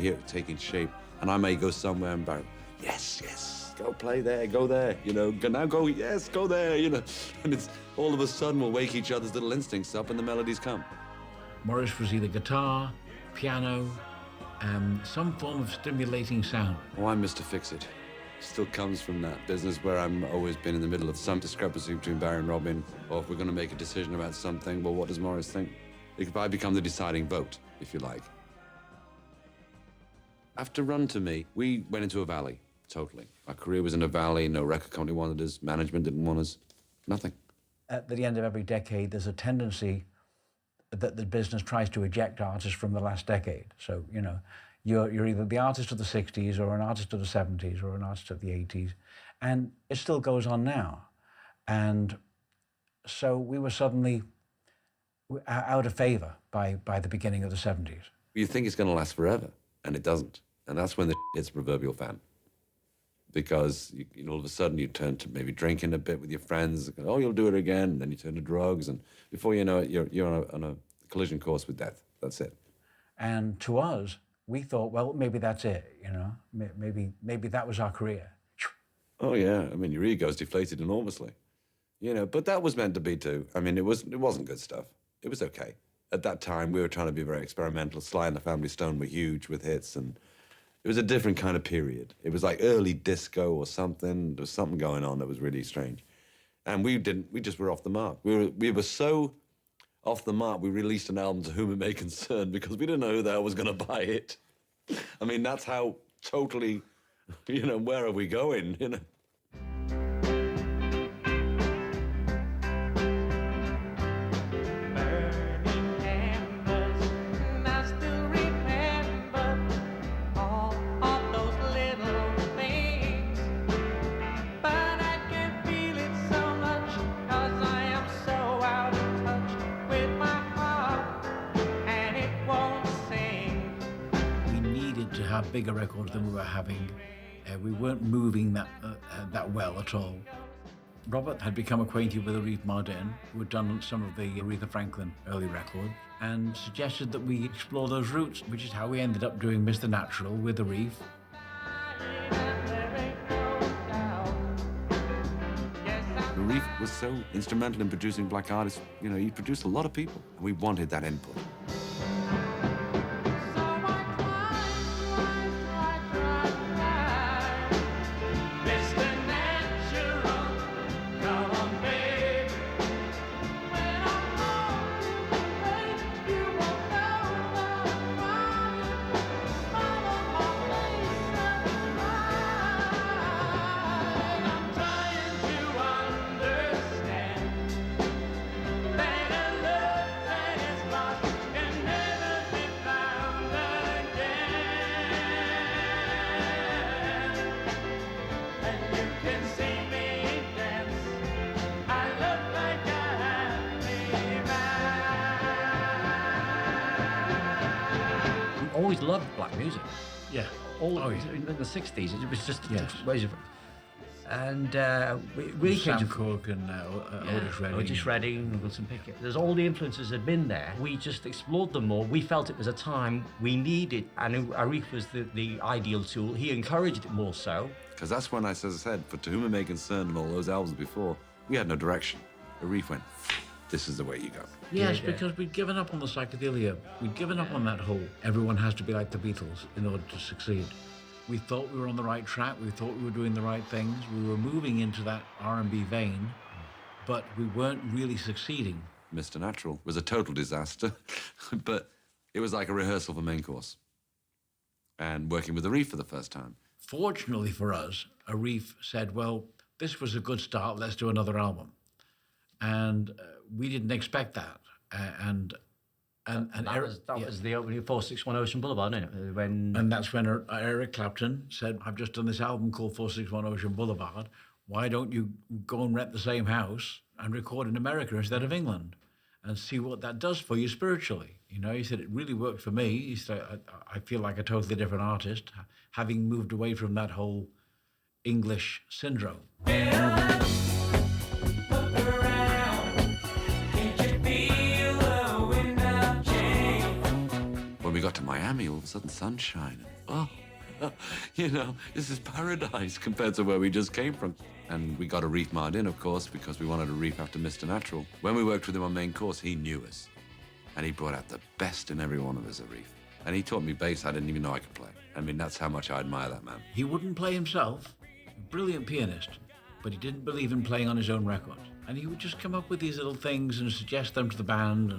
hear it taking shape, and I may go somewhere and go, yes, yes, go play there, go there, you know, now go, yes, go there, you know. And it's all of a sudden we'll wake each other's little instincts up and the melodies come. Maurice was either guitar, piano, some form of stimulating sound. Oh, I'm Mr. Fix-It. Still comes from that business where I'm always been in the middle of some discrepancy between Barry and Robin, or if we're going to make a decision about something, well, what does Maurice think? If I become the deciding vote, if you like. After Run to Me, we went into a valley, totally. Our career was in a valley, no record company wanted us, management didn't want us, nothing. At the end of every decade, there's a tendency that the business tries to eject artists from the last decade. So, you know, you're either the artist of the 60s or an artist of the 70s or an artist of the 80s. And it still goes on now. And so we were suddenly out of favor by the beginning of the 70s. You think it's going to last forever, and it doesn't. And that's when the hits the proverbial fan. Because you know, all of a sudden you turn to maybe drinking a bit with your friends. Oh, you'll do it again. And then you turn to drugs. And before you know it, you're on a collision course with death. That's it. And to us, we thought, well, maybe that's it, you know? Maybe that was our career. Oh, yeah. I mean, your ego's deflated enormously. You know, but that was meant to be too. I mean, it wasn't good stuff. It was okay. At that time, we were trying to be very experimental. Sly and the Family Stone were huge with hits, and it was a different kind of period. It was like early disco or something. There was something going on that was really strange. And we just were off the mark. We were so off the mark, we released an album To Whom It May Concern because we didn't know who the hell was going to buy it. I mean, that's how totally, you know, where are we going, you know? Bigger records than we were having. We weren't moving that well at all. Robert had become acquainted with Arif Mardin, who had done some of the Aretha Franklin early records, and suggested that we explore those routes, which is how we ended up doing Mr. Natural with Arif. Arif was so instrumental in producing black artists. You know, he produced a lot of people, and we wanted that input. Always loved black music. Yeah. Always. In the 60s, it was just yes. ways of... And we really came Sam to... Cooke and Otis Redding. Otis Redding, Wilson Pickett. There's all the influences had been there. We just explored them more. We felt it was a time we needed, and Arif was the ideal tool. He encouraged it more so. Because that's when, as I said, for To Whom It May Concern and all those albums before, we had no direction. Arif went, this is the way you go. Yes, because we'd given up on the psychedelia. We'd given up on that whole everyone has to be like the Beatles in order to succeed. We thought we were on the right track. We thought we were doing the right things. We were moving into that R&B vein, but we weren't really succeeding. Mr. Natural was a total disaster, but it was like a rehearsal for main course. And working with Arif for the first time. Fortunately for us, Arif said, well, this was a good start, let's do another album. And we didn't expect that. And that was the opening of 461 Ocean Boulevard, isn't it? And that's when Eric Clapton said, I've just done this album called 461 Ocean Boulevard. Why don't you go and rent the same house and record in America instead of England and see what that does for you spiritually? You know, he said, it really worked for me. He said, I feel like a totally different artist, having moved away from that whole English syndrome. When we got got to Miami, all of a sudden sunshine. Oh, you know, this is paradise compared to where we just came from. And we got a reef mard in, of course, because we wanted a reef after Mr. Natural. When we worked with him on main course, he knew us. And he brought out the best in every one of us at reef. And he taught me bass I didn't even know I could play. I mean, that's how much I admire that man. He wouldn't play himself, a brilliant pianist, but he didn't believe in playing on his own records. And he would just come up with these little things and suggest them to the band.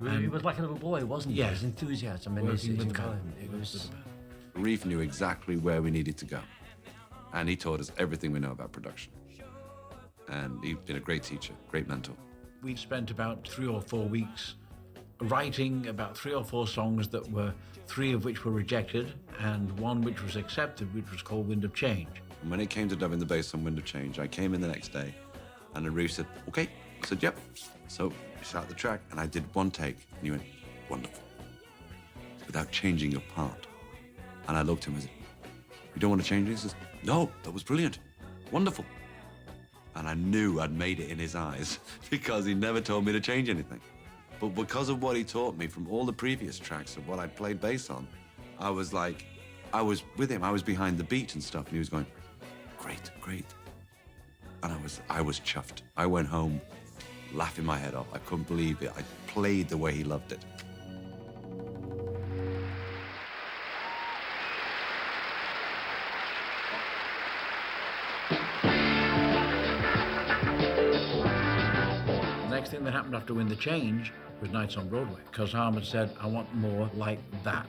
And He was like a little boy, wasn't he? Yeah. His enthusiasm and his working with the talent. band. It was. Reef knew exactly where we needed to go. And he taught us everything we know about production. And he's been a great teacher, great mentor. We spent about 3 or 4 weeks writing about 3 or 4 songs that were 3 of which were rejected and 1 which was accepted, which was called Wind of Change. And when it came to dubbing the bass on Wind of Change, I came in the next day and the Reef said, okay. I said, yep. So we started the track and I did 1 take and he went, wonderful. Without changing your part. And I looked at him and said, you don't want to change it? He says, no, that was brilliant. Wonderful. And I knew I'd made it in his eyes because he never told me to change anything. But because of what he taught me from all the previous tracks of what I'd played bass on, I was like, I was with him, I was behind the beat and stuff, and he was going, great, great. And I was chuffed. I went home laughing my head off. I couldn't believe it. I played the way he loved it. The next thing that happened after Win the Change was Nights on Broadway, because Harmon said, I want more like that.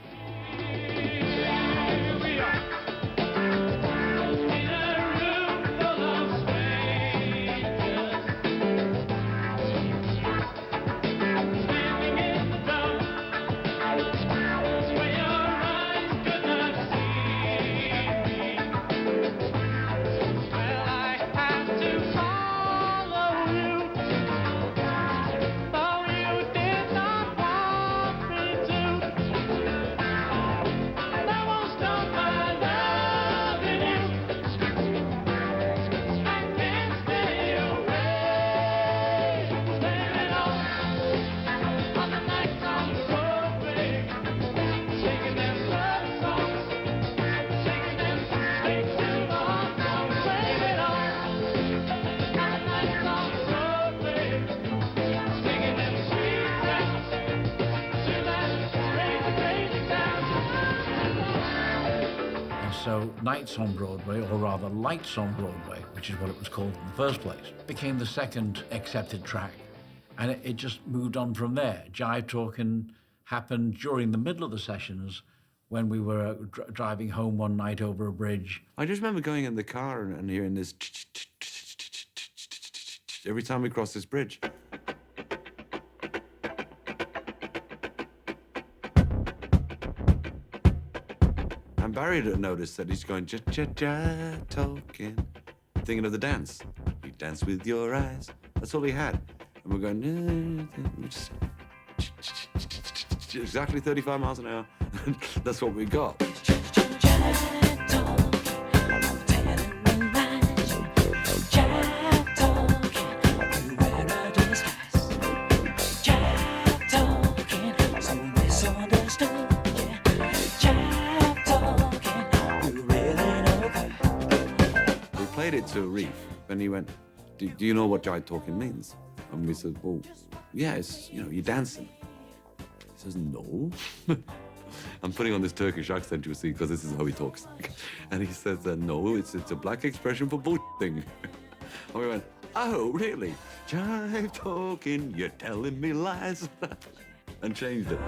So Nights on Broadway, or rather Lights on Broadway, which is what it was called in the first place, became the second accepted track. And it just moved on from there. Jive Talking happened during the middle of the sessions when we were driving home one night over a bridge. I just remember going in the car and hearing this every time we crossed this bridge. And Barry noticed that he's going, talking, thinking of the dance. You dance with your eyes. That's all he had. And we're going, just exactly 35 miles an hour. That's what we got. It to Reef, and he went, do you know what jive talking means? And we said, well, yeah, it's, you know, you're dancing. He says, no. I'm putting on this Turkish accent, you see, because this is how he talks. And he says, no, it's a black expression for bullshitting. And we went, oh, really? Jive talking, you're telling me lies. And changed it.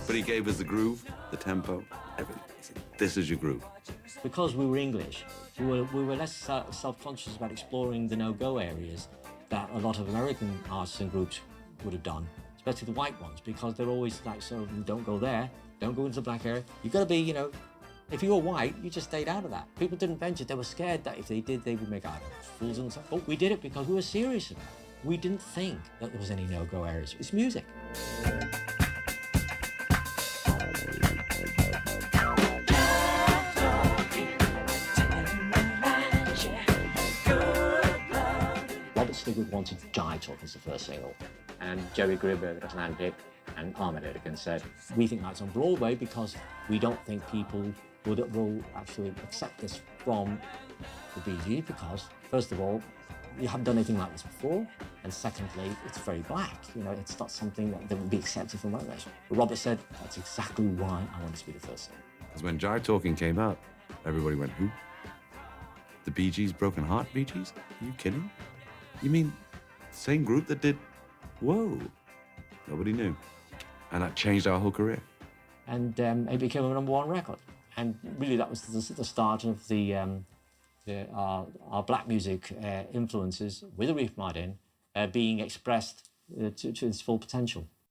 But he gave us the groove, the tempo, everything. He said, this is your groove. Because we were English, we were less self-conscious about exploring the no-go areas that a lot of American artists and groups would have done, especially the white ones, because they're always like, so don't go there, don't go into the black area. You've got to be, you know, if you were white, you just stayed out of that. People didn't venture. They were scared that if they did, they would make fools of themselves. But we did it because we were serious about it. We didn't think that there was any no-go areas. It's music. Robert Stigwood wanted Jive Talking as the first single, and Jerry Gribberg, that's an handpick, And Ahmet Ertegun said, we think that's on Broadway because we don't think people will actually accept this from the Bee Gees because, first of all, you haven't done anything like this before, and secondly, it's very black. You know, it's not something that would be accepted from white nation. But Robert said, that's exactly why I wanted to be the first singer. Because when Jive Talking came out, everybody went, who? The Bee Gees, Broken Heart Bee Gees? Are you kidding? You mean the same group that did, whoa. Nobody knew. And that changed our whole career. And it became a #1 record. And really that was the start of our black music influences with Arif Mardin being expressed to its full potential.